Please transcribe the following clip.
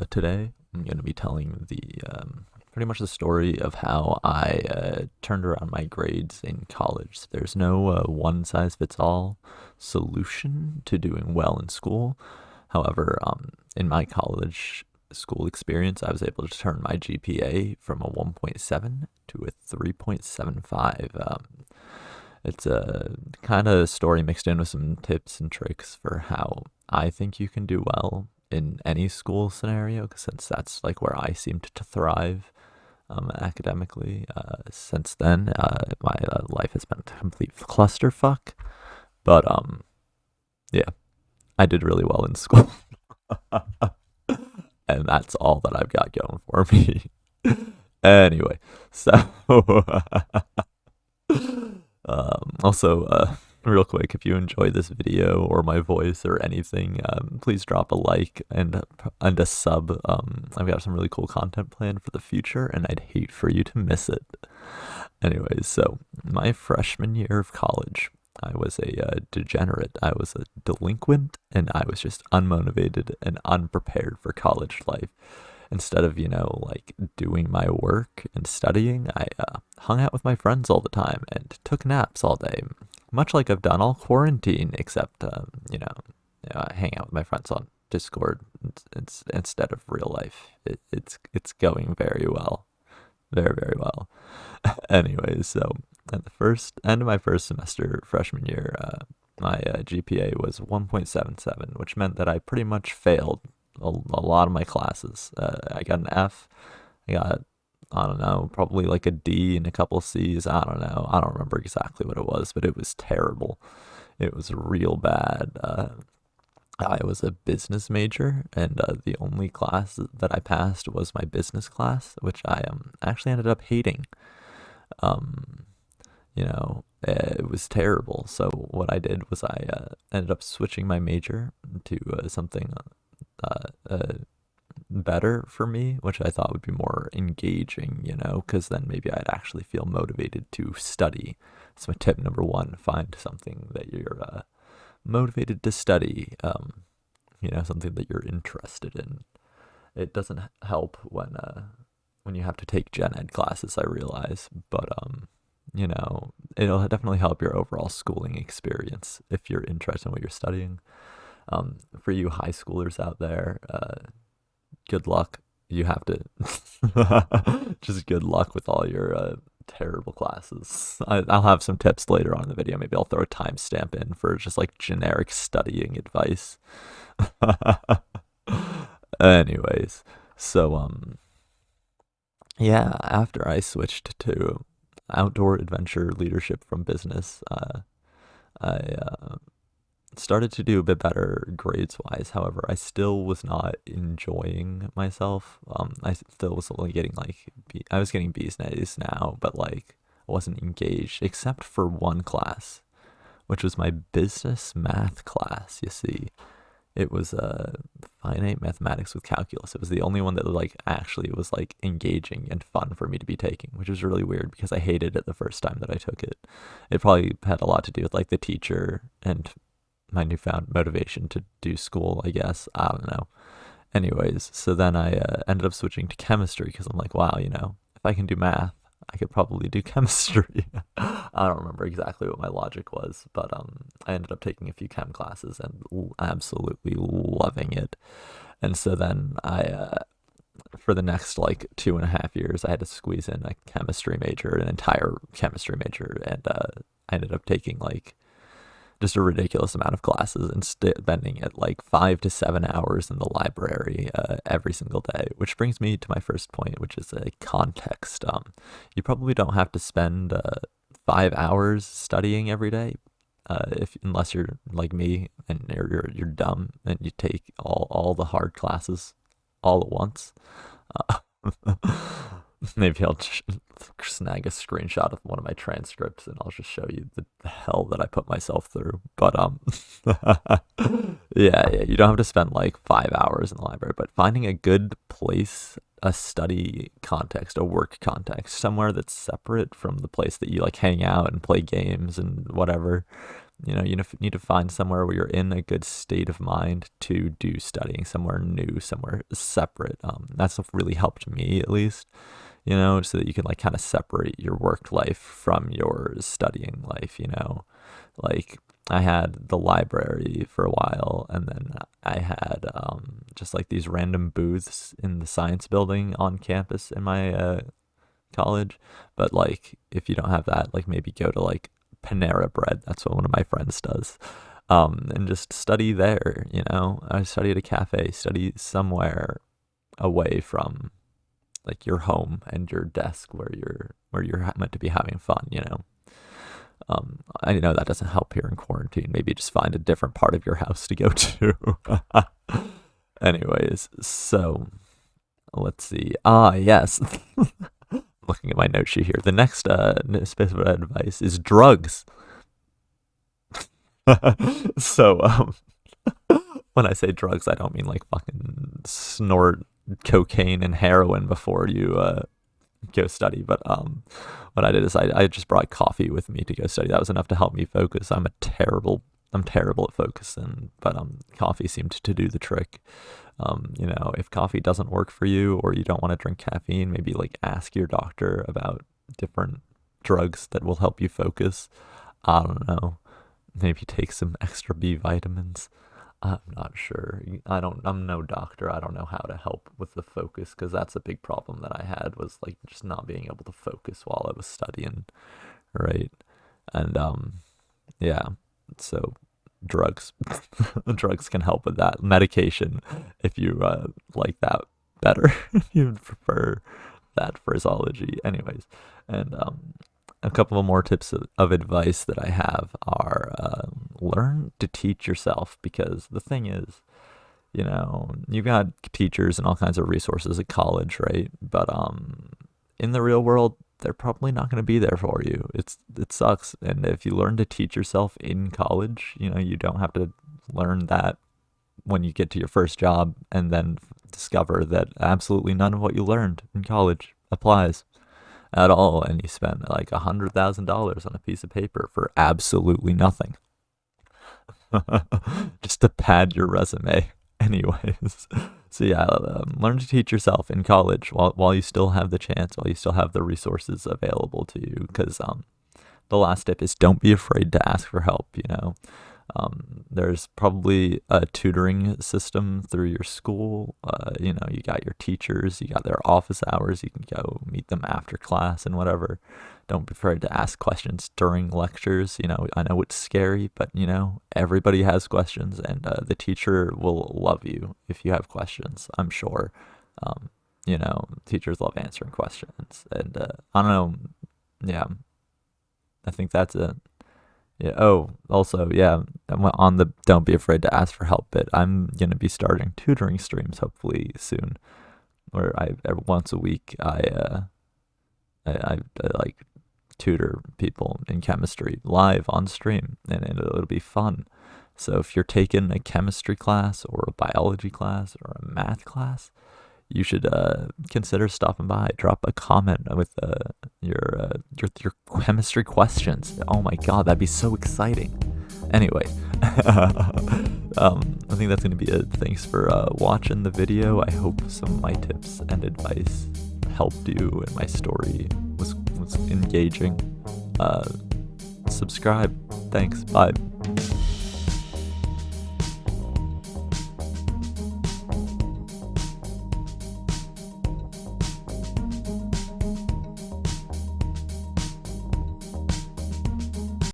Today I'm going to be telling pretty much the story of how I turned around my grades in college. There's no one size fits all solution to doing well in school. However, in my college school experience, I was able to turn my GPA from a 1.7 to a 3.75. It's a kind of story mixed in with some tips and tricks for how I think you can do well in any school scenario, since that's like where I seemed to thrive academically. Since then, my life has been a complete clusterfuck, but yeah, I did really well in school, and that's all that I've got going for me. Anyway, so real quick, if you enjoy this video or my voice or anything, please drop a like and a sub. I've got some really cool content planned for the future, and I'd hate for you to miss it. Anyways, so my freshman year of college, I was a degenerate. I was a delinquent, and I was just unmotivated and unprepared for college life. Instead of, like doing my work and studying, I hung out with my friends all the time and took naps all day, much like I've done all quarantine, except, hang out with my friends on Discord instead of real life. It's going very well, very, very well. Anyways, so at the first end of my first semester, freshman year, my GPA was 1.77, which meant that I pretty much failed a lot of my classes. I got an F. I got, I don't know, probably like a D and a couple C's. I don't know. I don't remember exactly what it was, but it was terrible. It was real bad. I was a business major, and the only class that I passed was my business class, which I actually ended up hating. Um, it was terrible. So what I did was I ended up switching my major to something uh, better for me, which I thought would be more engaging, because then maybe I'd actually feel motivated to study. So, my tip number one: find something that you're motivated to study, something that you're interested in. It doesn't help when you have to take gen ed classes, I realize, but it'll definitely help your overall schooling experience if you're interested in what you're studying. For you high schoolers out there, good luck. You have to just good luck with all your terrible classes. I'll have some tips later on in the video. Maybe I'll throw a timestamp in for just like generic studying advice. Anyways, so yeah, after I switched to outdoor adventure leadership from business, I started to do a bit better grades wise. However, I still was not enjoying myself. I still was only getting I was getting B's and A's now, but like I wasn't engaged except for one class, which was my business math class. You see, it was finite mathematics with calculus. It was the only one that like actually was like engaging and fun for me to be taking, which was really weird because I hated it the first time that I took it. It probably had a lot to do with like the teacher and my newfound motivation to do school, I guess. I don't know. Anyways, so then I ended up switching to chemistry because I'm like, wow, if I can do math, I could probably do chemistry. I don't remember exactly what my logic was, but I ended up taking a few chem classes and absolutely loving it. And so then for the next like 2.5 years, I had to squeeze in a chemistry major, an entire chemistry major, and I ended up taking like just a ridiculous amount of classes and spending it like 5 to 7 hours in the library every single day. Which brings me to my first point, which is a context. You probably don't have to spend 5 hours studying every day, if unless you're like me and you're dumb and you take all the hard classes all at once. Uh, Maybe I'll snag a screenshot of one of my transcripts and I'll just show you the hell that I put myself through. But yeah, you don't have to spend like 5 hours in the library, but finding a good place, a study context, a work context, somewhere that's separate from the place that you like hang out and play games and whatever, You need to find somewhere where you're in a good state of mind to do studying, somewhere new, somewhere separate. That's what really helped me, at least, so that you can like kind of separate your work life from your studying life, like I had the library for a while, and then I had just like these random booths in the science building on campus in my college. But like, if you don't have that, like maybe go to like Panera Bread. That's what one of my friends does. And just study there. I study at a cafe, study somewhere away from like your home and your desk where you're meant to be having fun. I know that doesn't help here in quarantine. Maybe just find a different part of your house to go to. Anyways, so let's see. Yes. Looking at my note sheet here. The next piece of advice is drugs. So when I say drugs, I don't mean like fucking snort cocaine and heroin before you go study. But what I did is I just brought coffee with me to go study. That was enough to help me focus. I'm terrible at focusing, but coffee seemed to do the trick. If coffee doesn't work for you or you don't want to drink caffeine, maybe like ask your doctor about different drugs that will help you focus. I don't know. Maybe take some extra B vitamins. I'm not sure. I'm no doctor. I don't know how to help with the focus, because that's a big problem that I had, was like just not being able to focus while I was studying. Right. And yeah. So drugs. Drugs can help with that. Medication, if you like that better. If you prefer that phraseology. Anyways. And a couple of more tips of advice that I have are learn to teach yourself, because the thing is, you've got teachers and all kinds of resources at college, right? But in the real world, they're probably not going to be there for you. It sucks. And if you learn to teach yourself in college, you don't have to learn that when you get to your first job and then discover that absolutely none of what you learned in college applies at all, and you spend like $100,000 on a piece of paper for absolutely nothing. Just to pad your resume. Anyways, so yeah, learn to teach yourself in college while you still have the chance, while you still have the resources available to you. Because the last tip is don't be afraid to ask for help. There's probably a tutoring system through your school. You got your teachers, you got their office hours, you can go meet them after class and whatever. Don't be afraid to ask questions during lectures. I know it's scary, but everybody has questions, and the teacher will love you if you have questions, I'm sure. Teachers love answering questions, and I don't know. Yeah, I think that's it. Yeah. Oh, also, yeah, on the don't be afraid to ask for help bit, I'm going to be starting tutoring streams hopefully soon, where once a week I like tutor people in chemistry live on stream, and it'll be fun. So if you're taking a chemistry class or a biology class or a math class, you should consider stopping by. Drop a comment with your chemistry questions. Oh my god, that'd be so exciting. Anyway, I think that's going to be it. Thanks for watching the video. I hope some of my tips and advice helped you and my story was engaging. Subscribe. Thanks. Bye.